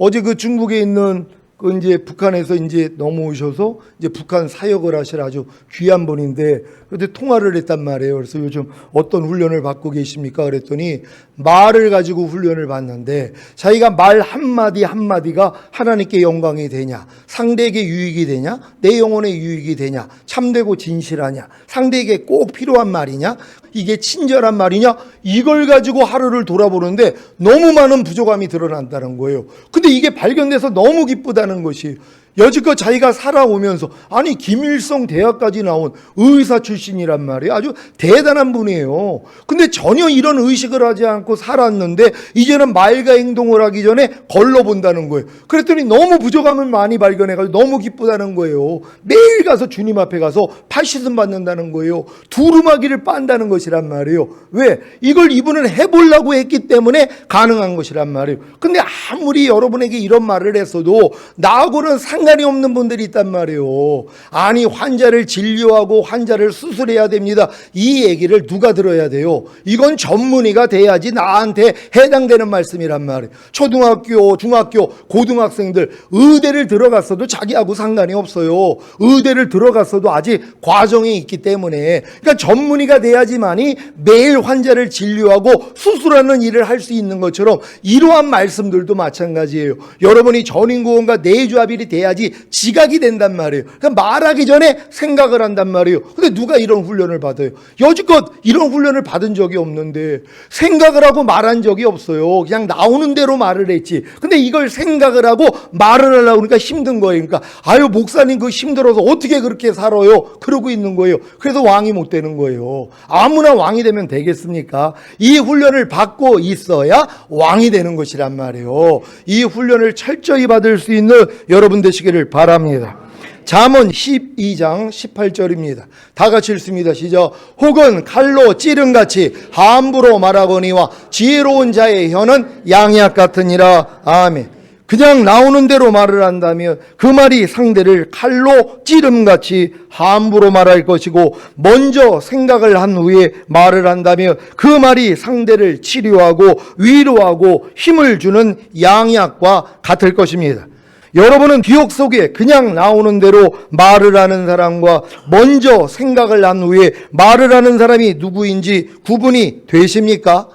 어제 그 중국에 있는 그 이제 북한에서 이제 넘어오셔서 이제 북한 사역을 하실 아주 귀한 분인데 그때 통화를 했단 말이에요. 그래서 요즘 어떤 훈련을 받고 계십니까? 그랬더니 말을 가지고 훈련을 받는데 자기가 말 한마디 한마디가 하나님께 영광이 되냐, 상대에게 유익이 되냐, 내 영혼에 유익이 되냐, 참되고 진실하냐, 상대에게 꼭 필요한 말이냐, 이게 친절한 말이냐, 이걸 가지고 하루를 돌아보는데 너무 많은 부족함이 드러난다는 거예요. 근데 이게 발견돼서 너무 기쁘다는 것이 여지껏 자기가 살아오면서 아니 김일성 대학까지 나온 의사 출신이란 말이에요. 아주 대단한 분이에요. 근데 전혀 이런 의식을 하지 않고 살았는데 이제는 말과 행동을 하기 전에 걸러본다는 거예요. 그랬더니 너무 부족함을 많이 발견해가지고 너무 기쁘다는 거예요. 매일 가서 주님 앞에 가서 팔씨름 받는다는 거예요. 두루마기를 빤다는 것이란 말이에요. 왜? 이걸 이분은 해보려고 했기 때문에 가능한 것이란 말이에요. 근데 아무리 여러분에게 이런 말을 했어도 나하고는 상관이 없는 분들이 있단 말이에요. 아니 환자를 진료하고 환자를 수술해야 됩니다. 이 얘기를 누가 들어야 돼요? 이건 전문의가 돼야지 나한테 해당되는 말씀이란 말이에요. 초등학교, 중학교, 고등학생들 의대를 들어갔어도 자기하고 상관이 없어요. 의대를 들어갔어도 아직 과정이 있기 때문에 그러니까 전문의가 돼야지만이 매일 환자를 진료하고 수술하는 일을 할 수 있는 것처럼 이러한 말씀들도 마찬가지예요. 여러분이 전인구원과 내주합일이 돼야지 지각이 된단 말이에요. 그러니까 말하기 전에 생각을 한단 말이에요. 근데 누가 이런 훈련을 받아요? 여지껏 이런 훈련을 받은 적이 없는데 생각을 하고 말한 적이 없어요. 그냥 나오는 대로 말을 했지. 근데 이걸 생각을 하고 말을 하려고 그러니까 힘든 거예요. 그러니까 아유 목사님 그 힘들어서 어떻게 그렇게 살아요? 그러고 있는 거예요. 그래서 왕이 못 되는 거예요. 아무나 왕이 되면 되겠습니까? 이 훈련을 받고 있어야 왕이 되는 것이란 말이에요. 이 훈련을 철저히 받을 수 있는 여러분 되시기를 바랍니다. 잠언 12장 18절입니다. 다 같이 읽습니다. 시작. 혹은 칼로 찌른같이 함부로 말하거니와 지혜로운 자의 혀는 양약 같으니라. 아멘. 그냥 나오는 대로 말을 한다면 그 말이 상대를 칼로 찌름같이 함부로 말할 것이고, 먼저 생각을 한 후에 말을 한다면 그 말이 상대를 치료하고 위로하고 힘을 주는 양약과 같을 것입니다. 여러분은 기억 속에 그냥 나오는 대로 말을 하는 사람과 먼저 생각을 한 후에 말을 하는 사람이 누구인지 구분이 되십니까?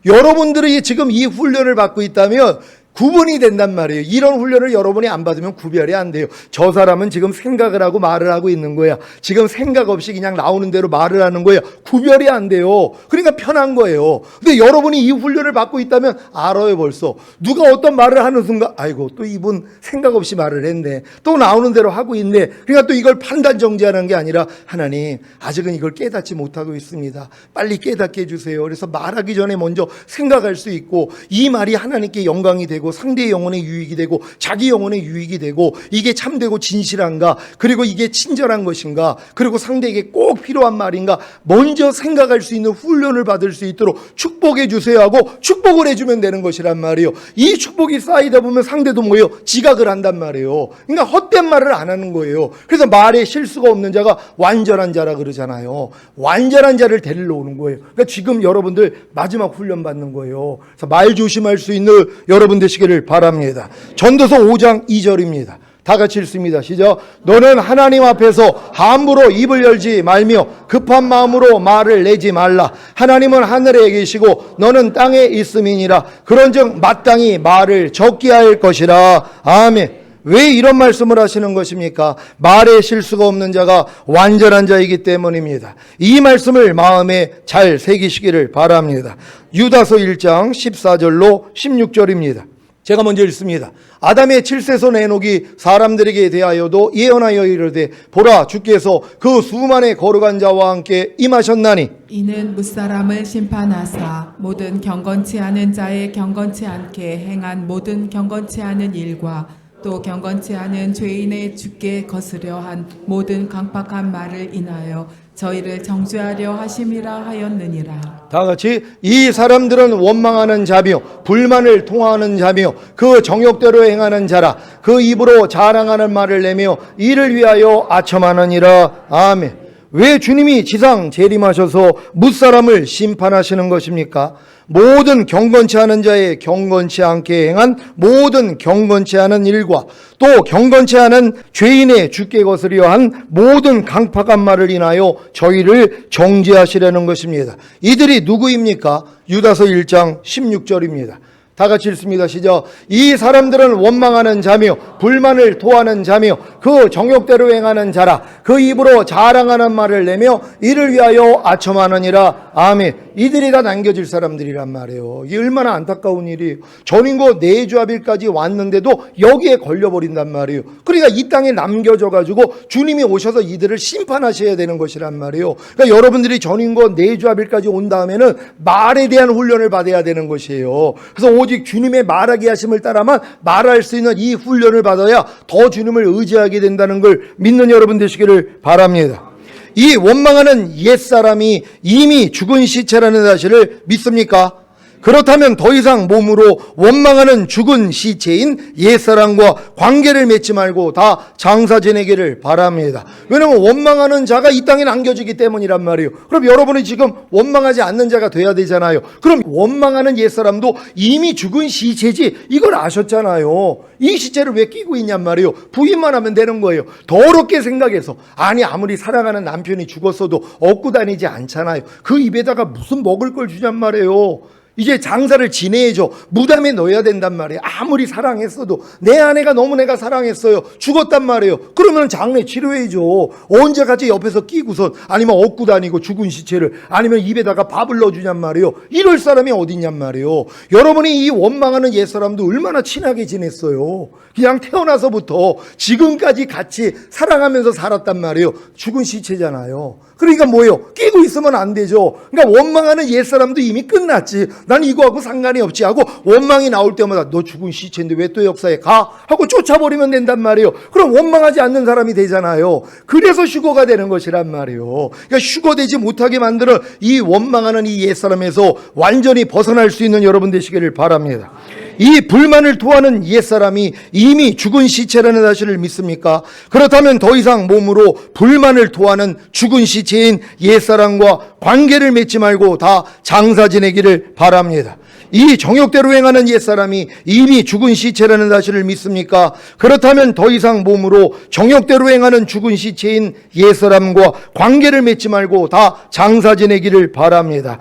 여러분들이 지금 이 훈련을 받고 있다면 구분이 된단 말이에요. 이런 훈련을 여러분이 안 받으면 구별이 안 돼요. 저 사람은 지금 생각을 하고 말을 하고 있는 거야. 지금 생각 없이 그냥 나오는 대로 말을 하는 거야. 구별이 안 돼요. 그러니까 편한 거예요. 근데 여러분이 이 훈련을 받고 있다면 알아요, 벌써. 누가 어떤 말을 하는 순간, 아이고, 또 이분 생각 없이 말을 했네. 또 나오는 대로 하고 있네. 그러니까 또 이걸 판단 정지하는 게 아니라, 하나님, 아직은 이걸 깨닫지 못하고 있습니다. 빨리 깨닫게 해주세요. 그래서 말하기 전에 먼저 생각할 수 있고, 이 말이 하나님께 영광이 되고 상대의 영혼에 유익이 되고 자기 영혼에 유익이 되고, 이게 참되고 진실한가, 그리고 이게 친절한 것인가, 그리고 상대에게 꼭 필요한 말인가, 먼저 생각할 수 있는 훈련을 받을 수 있도록 축복해 주세요 하고 축복을 해주면 되는 것이란 말이에요. 이 축복이 쌓이다 보면 상대도 뭐예요? 지각을 한단 말이에요. 그러니까 헛된 말을 안 하는 거예요. 그래서 말에 실수가 없는 자가 완전한 자라 그러잖아요. 완전한 자를 데리러 오는 거예요. 그러니까 지금 여러분들 마지막 훈련 받는 거예요. 그래서 말 조심할 수 있는 여러분 되시기를 바랍니다. 전도서 5장 2절입니다. 다 같이 읽습니다. 시작. 너는 하나님 앞에서 함부로 입을 열지 말며 급한 마음으로 말을 내지 말라. 하나님은 하늘에 계시고 너는 땅에 있음이니라. 그런즉 마땅히 말을 적게 할 것이라. 아멘. 왜 이런 말씀을 하시는 것입니까? 말에 실수가 없는 자가 완전한 자이기 때문입니다. 이 말씀을 마음에 잘 새기시기를 바랍니다. 유다서 1장 14절로 16절입니다. 제가 먼저 읽습니다. 아담의 칠세손 에녹이 사람들에게 대하여도 예언하여 이르되, 보라, 주께서 그 수만의 거룩한 자와 함께 임하셨나니 이는 무사람을 심판하사 모든 경건치 않은 자의 경건치 않게 행한 모든 경건치 않은 일과 또 경건치 않은 죄인의 주께 거스려 한 모든 강팍한 말을 인하여 저희를 정죄하려 하심이라 하였느니라. 다 같이, 이 사람들은 원망하는 자며 불만을 통하는 자며 그 정욕대로 행하는 자라. 그 입으로 자랑하는 말을 내며 이를 위하여 아첨하느니라. 아멘. 왜 주님이 지상 재림하셔서 무사람을 심판하시는 것입니까? 모든 경건치 않은 자의 경건치 않게 행한 모든 경건치 않은 일과 또 경건치 않은 죄인의 주께 거스려 한 모든 강팍한 말을 인하여 저희를 정죄하시려는 것입니다. 이들이 누구입니까? 유다서 1장 16절입니다. 다 같이 읽습니다. 시작. 이 사람들은 원망하는 자며 불만을 토하는 자며 그 정욕대로 행하는 자라. 그 입으로 자랑하는 말을 내며 이를 위하여 아첨하느니라. 아멘. 이들이 다 남겨질 사람들이란 말이에요. 이게 얼마나 안타까운 일이에요. 전인고 내주합일까지 왔는데도 여기에 걸려버린단 말이에요. 그러니까 이 땅에 남겨져 가지고 주님이 오셔서 이들을 심판하셔야 되는 것이란 말이에요. 그러니까 여러분들이 전인고 내주합일까지 온 다음에는 말에 대한 훈련을 받아야 되는 것이에요. 그래서 오직 주님의 말하게 하심을 따라만 말할 수 있는 이 훈련을 받아야 더 주님을 의지하게 된다는 걸 믿는 여러분 되시기를 바랍니다. 이 원망하는 옛사람이 이미 죽은 시체라는 사실을 믿습니까? 그렇다면 더 이상 몸으로 원망하는 죽은 시체인 옛사람과 관계를 맺지 말고 다 장사 지내기를 바랍니다. 왜냐하면 원망하는 자가 이 땅에 남겨지기 때문이란 말이에요. 그럼 여러분이 지금 원망하지 않는 자가 돼야 되잖아요. 그럼 원망하는 옛사람도 이미 죽은 시체지 이걸 아셨잖아요. 이 시체를 왜 끼고 있냔 말이에요. 부인만 하면 되는 거예요. 더럽게 생각해서, 아니 아무리 사랑하는 남편이 죽었어도 업고 다니지 않잖아요. 그 입에다가 무슨 먹을 걸 주냔 말이에요. 이제 장사를 지내야죠. 무덤에 넣어야 된단 말이에요. 아무리 사랑했어도 내 아내가 너무 내가 사랑했어요. 죽었단 말이에요. 그러면 장례 치료해야죠. 언제까지 옆에서 끼고선 아니면 업고 다니고 죽은 시체를 아니면 입에다가 밥을 넣어주냔 말이에요. 이럴 사람이 어딨냔 말이에요. 여러분이 이 원망하는 옛사람도 얼마나 친하게 지냈어요. 그냥 태어나서부터 지금까지 같이 사랑하면서 살았단 말이에요. 죽은 시체잖아요. 그러니까 뭐예요? 끼고 있으면 안 되죠. 그러니까 원망하는 옛사람도 이미 끝났지. 난 이거하고 상관이 없지 하고 원망이 나올 때마다 너 죽은 시체인데 왜 또 역사에 가? 하고 쫓아버리면 된단 말이에요. 그럼 원망하지 않는 사람이 되잖아요. 그래서 휴거가 되는 것이란 말이에요. 그러니까 휴거되지 못하게 만드는 이 원망하는 이 옛사람에서 완전히 벗어날 수 있는 여러분 되시기를 바랍니다. 이 불만을 토하는 옛사람이 이미 죽은 시체라는 사실을 믿습니까? 그렇다면 더 이상 몸으로 불만을 토하는 죽은 시체인 옛사람과 관계를 맺지 말고 다 장사 지내기를 바랍니다. 이 정욕대로 행하는 옛사람이 이미 죽은 시체라는 사실을 믿습니까? 그렇다면 더 이상 몸으로 정욕대로 행하는 죽은 시체인 옛사람과 관계를 맺지 말고 다 장사 지내기를 바랍니다.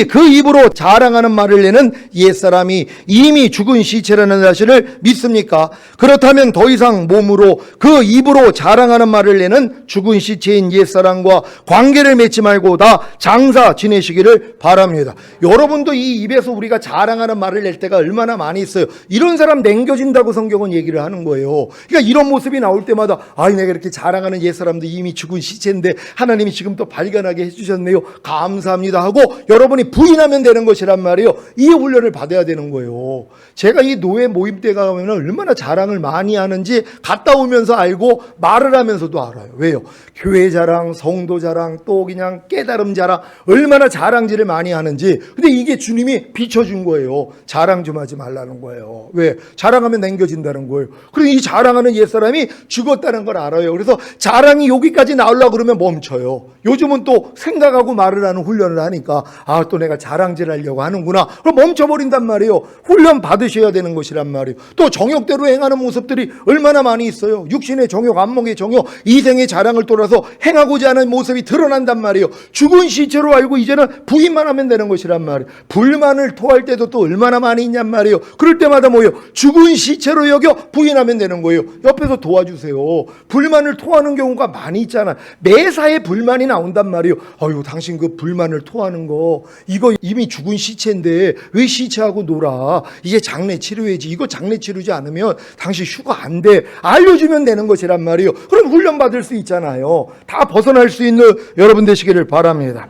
그 입으로 자랑하는 말을 내는 옛사람이 이미 죽은 시체라는 사실을 믿습니까? 그렇다면 더 이상 몸으로 그 입으로 자랑하는 말을 내는 죽은 시체인 옛사람과 관계를 맺지 말고 다 장사 지내시기를 바랍니다. 여러분도 이 입에서 우리가 자랑하는 말을 낼 때가 얼마나 많이 있어요. 이런 사람 남겨진다고 성경은 얘기를 하는 거예요. 그러니까 이런 모습이 나올 때마다 내가 이렇게 자랑하는 옛사람도 이미 죽은 시체인데 하나님이 지금 또 발견하게 해주셨네요. 감사합니다 하고 여러분이 부인하면 되는 것이란 말이에요. 이 훈련을 받아야 되는 거예요. 제가 이 노예 모임 때 가면 얼마나 자랑을 많이 하는지 갔다 오면서 알고 말을 하면서도 알아요. 왜요? 교회 자랑, 성도 자랑, 또 그냥 깨달음 자랑, 얼마나 자랑질을 많이 하는지. 근데 이게 주님이 비춰준 거예요. 자랑 좀 하지 말라는 거예요. 왜? 자랑하면 남겨진다는 거예요. 그리고 이 자랑하는 옛사람이 죽었다는 걸 알아요. 그래서 자랑이 여기까지 나오려고 그러면 멈춰요. 요즘은 또 생각하고 말을 하는 훈련을 하니까 또 내가 자랑질 하려고 하는구나. 그럼 멈춰버린단 말이에요. 훈련 받으셔야 되는 것이란 말이에요. 또 정욕대로 행하는 모습들이 얼마나 많이 있어요. 육신의 정욕, 안목의 정욕, 이생의 자랑을 돌아서 행하고자 하는 모습이 드러난단 말이에요. 죽은 시체로 알고 이제는 부인만 하면 되는 것이란 말이에요. 불만을 토할 때도 또 얼마나 많이 있냔 말이에요. 그럴 때마다 뭐예요? 죽은 시체로 여겨 부인하면 되는 거예요. 옆에서 도와주세요. 불만을 토하는 경우가 많이 있잖아. 매사에 불만이 나온단 말이에요. 당신 그 불만을 토하는 거 이거 이미 죽은 시체인데 왜 시체하고 놀아? 이제 장례 치료해야지. 이거 장례 치르지 않으면 당신 휴가 안 돼. 알려주면 되는 것이란 말이에요. 그럼 훈련 받을 수 있잖아요. 다 벗어날 수 있는 여러분 되시기를 바랍니다.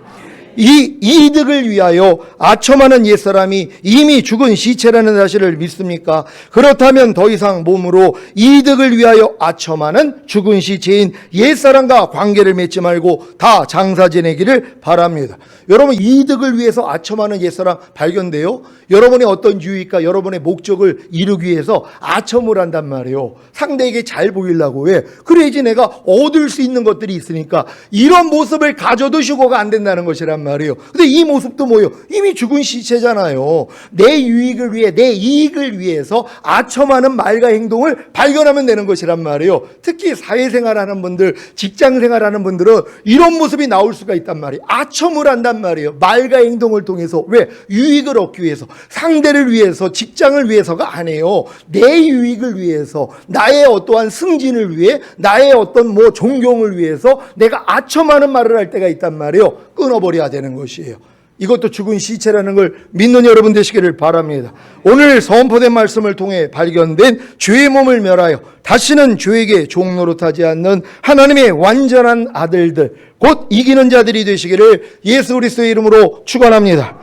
이 이득을 위하여 아첨하는 옛사람이 이미 죽은 시체라는 사실을 믿습니까? 그렇다면 더 이상 몸으로 이득을 위하여 아첨하는 죽은 시체인 옛사람과 관계를 맺지 말고 다 장사 지내기를 바랍니다. 여러분, 이득을 위해서 아첨하는 옛사람 발견돼요? 여러분이 어떤 유익과 여러분의 목적을 이루기 위해서 아첨을 한단 말이에요. 상대에게 잘 보이려고. 왜? 그래야지 내가 얻을 수 있는 것들이 있으니까. 이런 모습을 가져도 휴거가 안 된다는 것이란 말이에요. 근데 이 모습도 뭐예요? 이미 죽은 시체잖아요. 내 유익을 위해, 내 이익을 위해서 아첨하는 말과 행동을 발견하면 되는 것이란 말이에요. 특히 사회생활하는 분들, 직장생활하는 분들은 이런 모습이 나올 수가 있단 말이에요. 아첨을 한단 말이에요. 말과 행동을 통해서. 왜? 유익을 얻기 위해서, 상대를 위해서, 직장을 위해서가 아니에요. 내 유익을 위해서, 나의 어떠한 승진을 위해, 나의 어떤 존경을 위해서 내가 아첨하는 말을 할 때가 있단 말이에요. 끊어버려야 되는 것이에요. 이것도 죽은 시체라는 걸 믿는 여러분 되시기를 바랍니다. 오늘 선포된 말씀을 통해 발견된 죄의 몸을 멸하여 다시는 죄에게 종노릇하지 않는 하나님의 완전한 아들들, 곧 이기는 자들이 되시기를 예수 그리스도의 이름으로 축원합니다.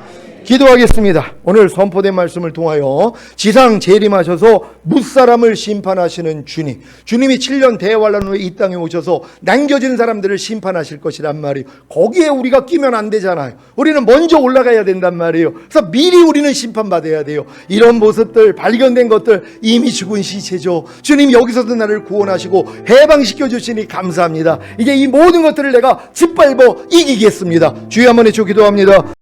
기도하겠습니다. 오늘 선포된 말씀을 통하여 지상 재림하셔서 무사람을 심판하시는 주님, 주님이 7년 대환란 후에 이 땅에 오셔서 남겨진 사람들을 심판하실 것이란 말이에요. 거기에 우리가 끼면 안 되잖아요. 우리는 먼저 올라가야 된단 말이에요. 그래서 미리 우리는 심판받아야 돼요. 이런 모습들, 발견된 것들 이미 죽은 시체죠. 주님, 여기서도 나를 구원하시고 해방시켜 주시니 감사합니다. 이제 이 모든 것들을 내가 짓밟아 이기겠습니다. 주여 한번 해주 기도합니다.